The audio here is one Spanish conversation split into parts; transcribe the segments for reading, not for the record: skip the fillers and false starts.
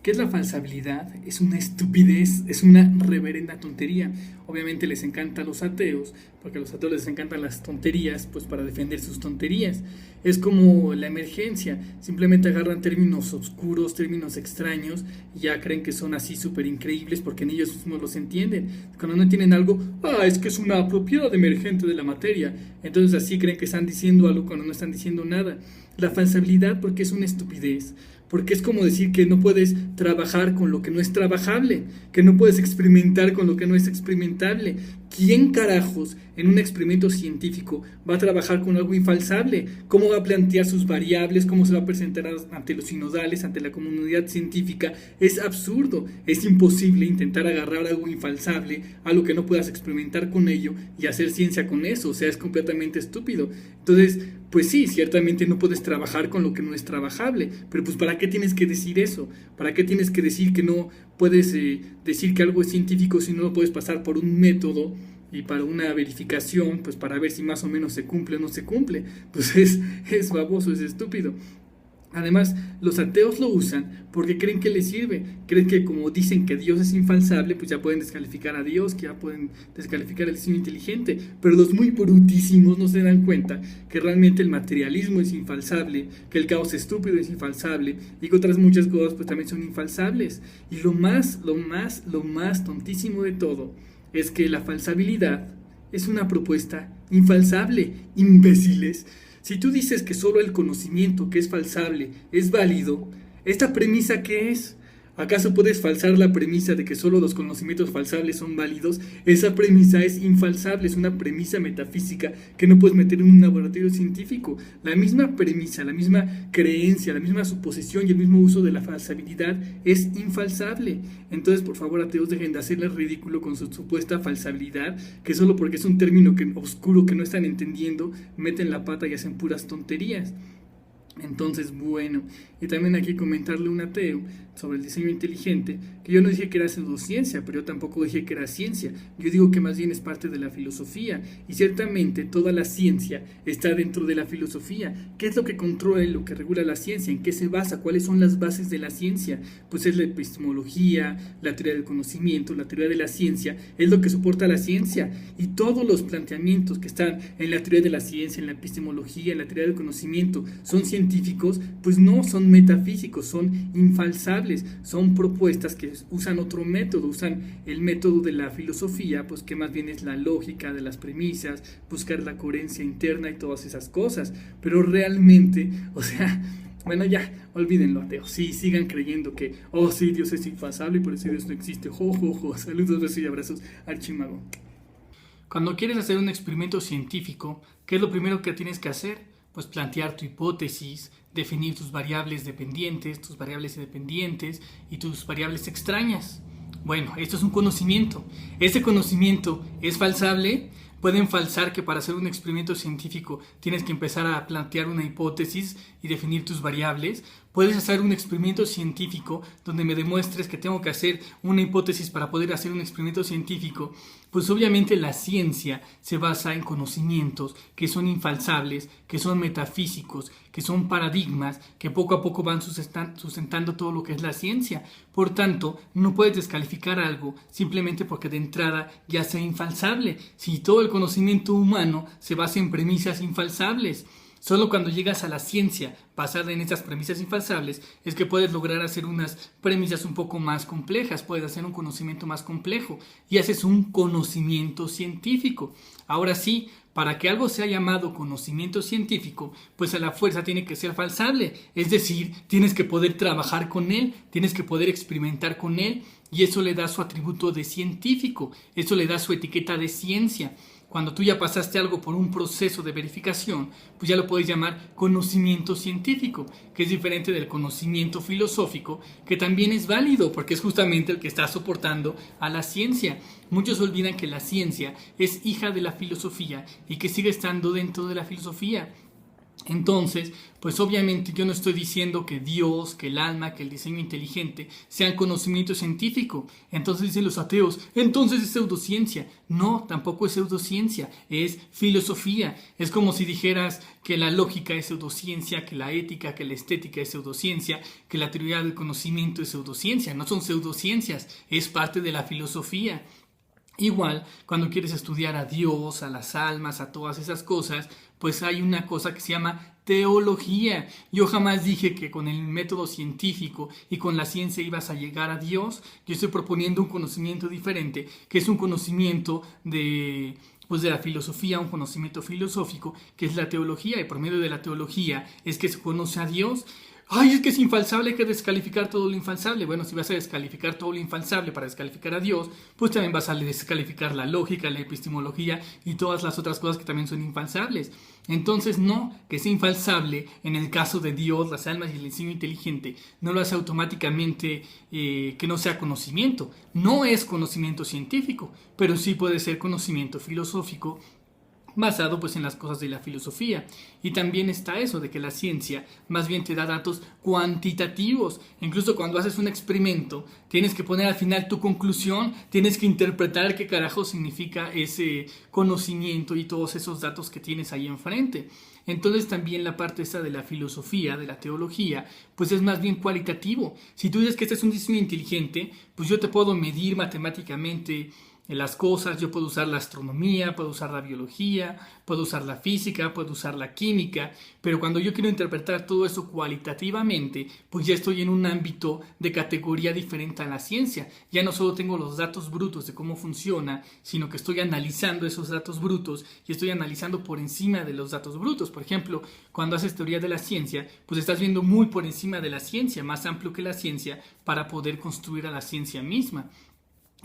¿Qué es la falsabilidad? Es una estupidez, es una reverenda tontería. Obviamente les encanta a los ateos, porque a los ateos les encantan las tonterías, pues para defender sus tonterías. Es como la emergencia, simplemente agarran términos oscuros, términos extraños, y ya creen que son así súper increíbles porque ni ellos mismos los entienden. Cuando no entienden algo, es que es una propiedad emergente de la materia. Entonces así creen que están diciendo algo cuando no están diciendo nada. La falsabilidad porque es una estupidez. Porque es como decir que no puedes trabajar con lo que no es trabajable, que no puedes experimentar con lo que no es experimentable. ¿Quién carajos en un experimento científico va a trabajar con algo infalsable? ¿Cómo va a plantear sus variables? ¿Cómo se va a presentar ante los sinodales, ante la comunidad científica? Es absurdo, es imposible intentar agarrar algo infalsable, algo que no puedas experimentar con ello y hacer ciencia con eso, o sea, es completamente estúpido. Entonces, pues sí, ciertamente no puedes trabajar con lo que no es trabajable, pero pues ¿para qué tienes que decir eso? ¿Para qué tienes que decir que no puedes decir que algo es científico si no lo puedes pasar por un método y para una verificación, pues para ver si más o menos se cumple o no se cumple? Pues es baboso, es estúpido. Además, los ateos lo usan porque creen que les sirve. Creen que como dicen que Dios es infalsable, pues ya pueden descalificar a Dios, que ya pueden descalificar el diseño inteligente. Pero los muy brutísimos no se dan cuenta que realmente el materialismo es infalsable, que el caos estúpido es infalsable y que otras muchas cosas pues también son infalsables. Y lo más tontísimo de todo es que la falsabilidad es una propuesta infalsable, imbéciles. Si tú dices que solo el conocimiento que es falsable es válido, ¿esta premisa qué es? ¿Acaso puedes falsar la premisa de que solo los conocimientos falsables son válidos? Esa premisa es infalsable, es una premisa metafísica que no puedes meter en un laboratorio científico. La misma premisa, la misma creencia, la misma suposición y el mismo uso de la falsabilidad es infalsable. Entonces, por favor, ateos, dejen de hacerle ridículo con su supuesta falsabilidad, que solo porque es un término oscuro que no están entendiendo, meten la pata y hacen puras tonterías. Entonces, bueno, y también aquí comentarle a un ateo sobre el diseño inteligente, que yo no dije que era pseudociencia, pero yo tampoco dije que era ciencia. Yo digo que más bien es parte de la filosofía, y ciertamente toda la ciencia está dentro de la filosofía. ¿Qué es lo que controla y lo que regula la ciencia? ¿En qué se basa? ¿Cuáles son las bases de la ciencia? Pues es la epistemología, la teoría del conocimiento, la teoría de la ciencia, es lo que soporta la ciencia, y todos los planteamientos que están en la teoría de la ciencia, en la epistemología, en la teoría del conocimiento, son científicos, pues no son metafísicos, son infalsables, son propuestas que usan otro método, usan el método de la filosofía, pues que más bien es la lógica de las premisas, buscar la coherencia interna y todas esas cosas, pero realmente, o sea, bueno, ya, olvídenlo, ateos, sí, sigan creyendo que, sí, Dios es infalsable y por eso Dios no existe, saludos, besos y abrazos, Archimago. Cuando quieres hacer un experimento científico, ¿qué es lo primero que tienes que hacer? Pues plantear tu hipótesis, definir tus variables dependientes, tus variables independientes y tus variables extrañas. Bueno, esto es un conocimiento. ¿Ese conocimiento es falsable? Pueden falsar que para hacer un experimento científico tienes que empezar a plantear una hipótesis y definir tus variables. Puedes hacer un experimento científico donde me demuestres que tengo que hacer una hipótesis para poder hacer un experimento científico. Pues obviamente la ciencia se basa en conocimientos que son infalsables, que son metafísicos, que son paradigmas, que poco a poco van sustentando todo lo que es la ciencia. Por tanto, no puedes descalificar algo simplemente porque de entrada ya sea infalsable. Si todo el conocimiento humano se basa en premisas infalsables, solo cuando llegas a la ciencia basada en estas premisas infalsables es que puedes lograr hacer unas premisas un poco más complejas, puedes hacer un conocimiento más complejo y haces un conocimiento científico. Ahora sí, para que algo sea llamado conocimiento científico, pues a la fuerza tiene que ser falsable, es decir, tienes que poder trabajar con él, tienes que poder experimentar con él y eso le da su atributo de científico, eso le da su etiqueta de ciencia. Cuando tú ya pasaste algo por un proceso de verificación, pues ya lo puedes llamar conocimiento científico, que es diferente del conocimiento filosófico, que también es válido porque es justamente el que está soportando a la ciencia. Muchos olvidan que la ciencia es hija de la filosofía y que sigue estando dentro de la filosofía. Entonces, pues obviamente yo no estoy diciendo que Dios, que el alma, que el diseño inteligente sean conocimiento científico. Entonces dicen los ateos, entonces es pseudociencia. No, tampoco es pseudociencia, es filosofía. Es como si dijeras que la lógica es pseudociencia, que la ética, que la estética es pseudociencia, que la teoría del conocimiento es pseudociencia. No son pseudociencias, es parte de la filosofía. Igual, cuando quieres estudiar a Dios, a las almas, a todas esas cosas, pues hay una cosa que se llama teología. Yo jamás dije que con el método científico y con la ciencia ibas a llegar a Dios. Yo estoy proponiendo un conocimiento diferente, que es un conocimiento de la filosofía, un conocimiento filosófico, que es la teología, y por medio de la teología es que se conoce a Dios. Ay, es que es infalsable, hay que descalificar todo lo infalsable. Bueno, si vas a descalificar todo lo infalsable para descalificar a Dios, pues también vas a descalificar la lógica, la epistemología y todas las otras cosas que también son infalsables. Entonces, no, que sea infalsable en el caso de Dios, las almas y el diseño inteligente, no lo hace automáticamente que no sea conocimiento. No es conocimiento científico, pero sí puede ser conocimiento filosófico, basado pues en las cosas de la filosofía. Y también está eso de que la ciencia más bien te da datos cuantitativos. Incluso cuando haces un experimento tienes que poner al final tu conclusión, tienes que interpretar qué carajo significa ese conocimiento y todos esos datos que tienes ahí enfrente. Entonces también la parte esta de la filosofía, de la teología, pues es más bien cualitativo. Si tú dices que este es un diseño inteligente, pues yo te puedo medir matemáticamente las cosas, yo puedo usar la astronomía, puedo usar la biología, puedo usar la física, puedo usar la química, pero cuando yo quiero interpretar todo eso cualitativamente, pues ya estoy en un ámbito de categoría diferente a la ciencia. Ya no solo tengo los datos brutos de cómo funciona, sino que estoy analizando esos datos brutos y estoy analizando por encima de los datos brutos. Por ejemplo, cuando haces teoría de la ciencia, pues estás viendo muy por encima de la ciencia, más amplio que la ciencia, para poder construir a la ciencia misma.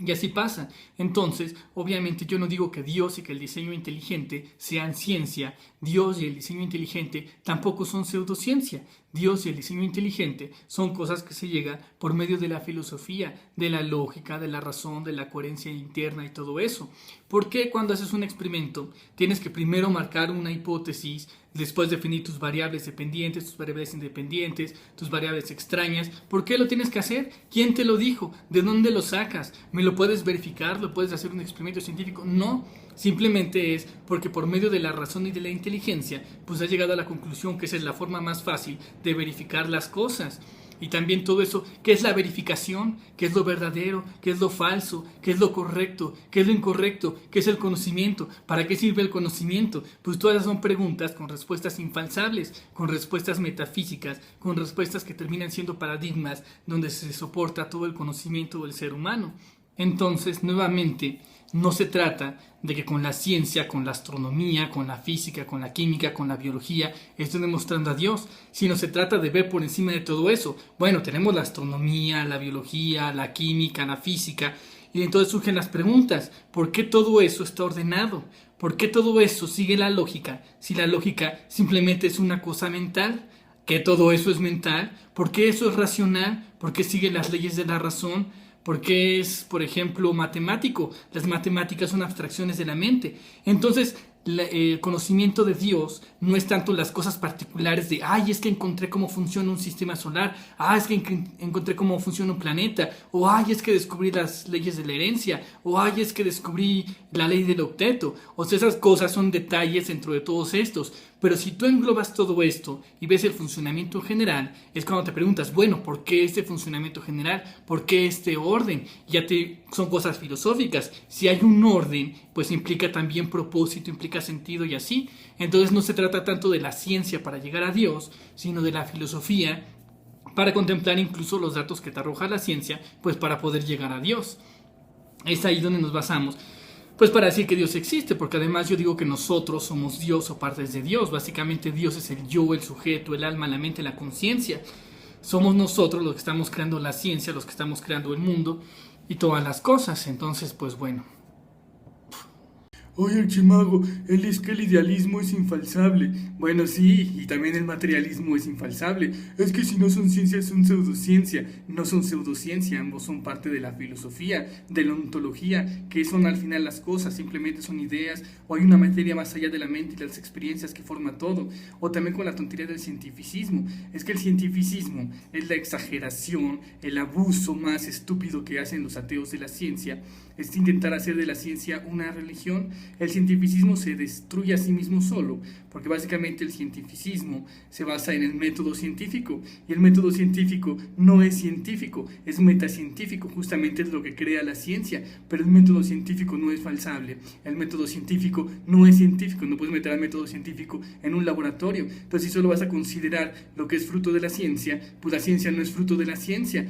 Y así pasa. Entonces, obviamente yo no digo que Dios y que el diseño inteligente sean ciencia. Dios y el diseño inteligente tampoco son pseudociencia. Dios y el diseño inteligente son cosas que se llegan por medio de la filosofía, de la lógica, de la razón, de la coherencia interna y todo eso. ¿Por qué cuando haces un experimento tienes que primero marcar una hipótesis, después definir tus variables dependientes, tus variables independientes, tus variables extrañas? ¿Por qué lo tienes que hacer? ¿Quién te lo dijo? ¿De dónde lo sacas? ¿Me lo puedes verificar? ¿Lo puedes hacer un experimento científico? No. Simplemente es porque por medio de la razón y de la inteligencia, pues has llegado a la conclusión que esa es la forma más fácil de verificar las cosas. Y también todo eso, ¿qué es la verificación? ¿Qué es lo verdadero? ¿Qué es lo falso? ¿Qué es lo correcto? ¿Qué es lo incorrecto? ¿Qué es el conocimiento? ¿Para qué sirve el conocimiento? Pues todas son preguntas con respuestas infalsables, con respuestas metafísicas, con respuestas que terminan siendo paradigmas donde se soporta todo el conocimiento del ser humano. Entonces, nuevamente, no se trata de que con la ciencia, con la astronomía, con la física, con la química, con la biología, esté demostrando a Dios, sino se trata de ver por encima de todo eso. Bueno, tenemos la astronomía, la biología, la química, la física, y entonces surgen las preguntas: ¿por qué todo eso está ordenado? ¿Por qué todo eso sigue la lógica? Si la lógica simplemente es una cosa mental, ¿que todo eso es mental? ¿Por qué eso es racional? ¿Por qué sigue las leyes de la razón? Porque es, por ejemplo, matemático. Las matemáticas son abstracciones de la mente. Entonces, el conocimiento de Dios no es tanto las cosas particulares de, ay, es que encontré cómo funciona un sistema solar, es que encontré cómo funciona un planeta, o ay, es que descubrí las leyes de la herencia, o ay, es que descubrí la ley del octeto. O sea, esas cosas son detalles dentro de todos estos. Pero si tú englobas todo esto y ves el funcionamiento general, es cuando te preguntas, bueno, ¿por qué este funcionamiento general? ¿Por qué este orden? Son cosas filosóficas. Si hay un orden, pues implica también propósito, implica sentido y así. Entonces no se trata tanto de la ciencia para llegar a Dios, sino de la filosofía para contemplar incluso los datos que te arroja la ciencia, pues para poder llegar a Dios. Es ahí donde nos basamos, pues para decir que Dios existe, porque además yo digo que nosotros somos Dios o partes de Dios. Básicamente Dios es el yo, el sujeto, el alma, la mente, la conciencia. Somos nosotros los que estamos creando la ciencia, los que estamos creando el mundo y todas las cosas. Entonces, pues bueno. Oye, Archimago, es que el idealismo es infalsable. Bueno, sí, y también el materialismo es infalsable. Es que si no son ciencias, son pseudociencia. No son pseudociencia, ambos son parte de la filosofía, de la ontología, que son al final las cosas, simplemente son ideas, o hay una materia más allá de la mente y las experiencias que forma todo. O también con la tontería del cientificismo. Es que el cientificismo es la exageración, el abuso más estúpido que hacen los ateos de la ciencia, es intentar hacer de la ciencia una religión. El cientificismo se destruye a sí mismo solo, porque básicamente el cientificismo se basa en el método científico, y el método científico no es científico, es metacientífico, justamente es lo que crea la ciencia, pero el método científico no es falsable, el método científico no es científico, no puedes meter al método científico en un laboratorio. Entonces si solo vas a considerar lo que es fruto de la ciencia, pues la ciencia no es fruto de la ciencia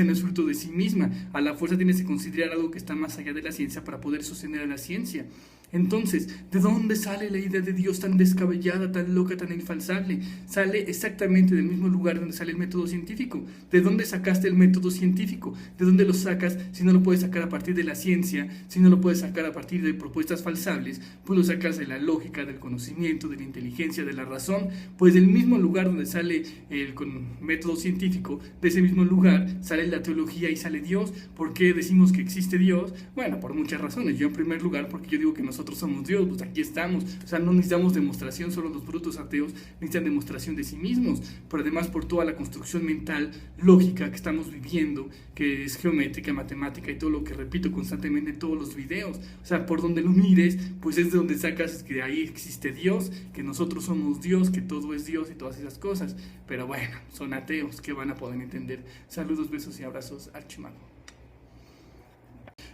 no es fruto de sí misma, a la fuerza tienes que considerar algo que está más allá de la ciencia para poder sostener a la ciencia. Entonces, ¿de dónde sale la idea de Dios tan descabellada, tan loca, tan infalsable? Sale exactamente del mismo lugar donde sale el método científico. ¿De dónde sacaste el método científico? ¿De dónde lo sacas si no lo puedes sacar a partir de la ciencia? Si no lo puedes sacar a partir de propuestas falsables, pues lo sacas de la lógica, del conocimiento, de la inteligencia, de la razón. Pues del mismo lugar donde sale el método científico, de ese mismo lugar sale la teología y sale Dios. ¿Por qué decimos que existe Dios? Bueno, por muchas razones. Yo en primer lugar, porque yo digo que nosotros somos Dios, pues aquí estamos, o sea, no necesitamos demostración, solo los brutos ateos necesitan demostración de sí mismos, pero además por toda la construcción mental, lógica que estamos viviendo, que es geométrica, matemática y todo lo que repito constantemente en todos los videos, o sea, por donde lo mires, pues es de donde sacas que ahí existe Dios, que nosotros somos Dios, que todo es Dios y todas esas cosas, pero bueno, son ateos, que van a poder entender. Saludos, besos y abrazos, Archimago.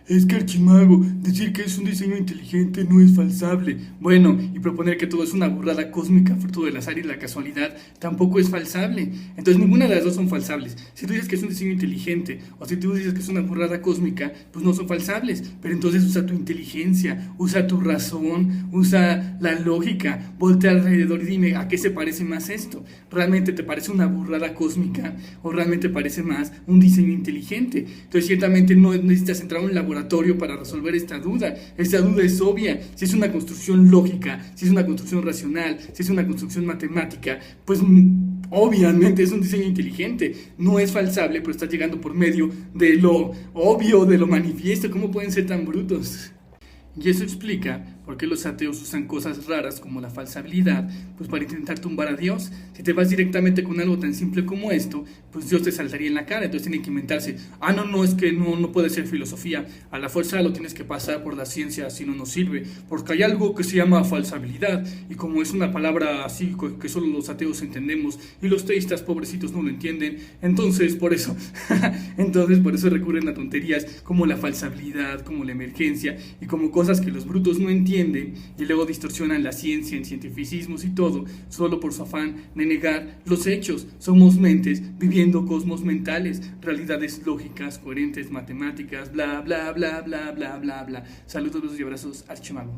Es que Archimago, decir que es un diseño inteligente no es falsable. Bueno, y proponer que todo es una burrada cósmica fruto del azar y la casualidad tampoco es falsable. Entonces ninguna de las dos son falsables. Si tú dices que es un diseño inteligente o si tú dices que es una burrada cósmica, pues no son falsables. Pero entonces usa tu inteligencia, usa tu razón, usa la lógica, voltea alrededor y dime ¿a qué se parece más esto? ¿Realmente te parece una burrada cósmica o realmente parece más un diseño inteligente? Entonces ciertamente no necesitas entrar a un laboratorio para resolver esta duda. Esta duda es obvia. Si es una construcción lógica, si es una construcción racional, si es una construcción matemática, pues obviamente es un diseño inteligente. No es falsable, pero está llegando por medio de lo obvio, de lo manifiesto. ¿Cómo pueden ser tan brutos? Y eso explica por qué los ateos usan cosas raras como la falsabilidad, pues para intentar tumbar a Dios. Si te vas directamente con algo tan simple como esto, pues Dios te saltaría en la cara. Entonces tienen que inventarse, no, es que no puede ser filosofía, a la fuerza lo tienes que pasar por la ciencia, si no nos sirve, porque hay algo que se llama falsabilidad, y como es una palabra así que solo los ateos entendemos, y los teístas pobrecitos no lo entienden, entonces por eso recurren a tonterías como la falsabilidad, como la emergencia, y como cosas que los brutos no entienden, y luego distorsionan la ciencia en cientificismos y todo, solo por su afán de negar los hechos. Somos mentes viviendo cosmos mentales, realidades lógicas, coherentes, matemáticas, bla, bla, bla, bla, bla, bla, bla. Saludos, besos y abrazos, Archimago.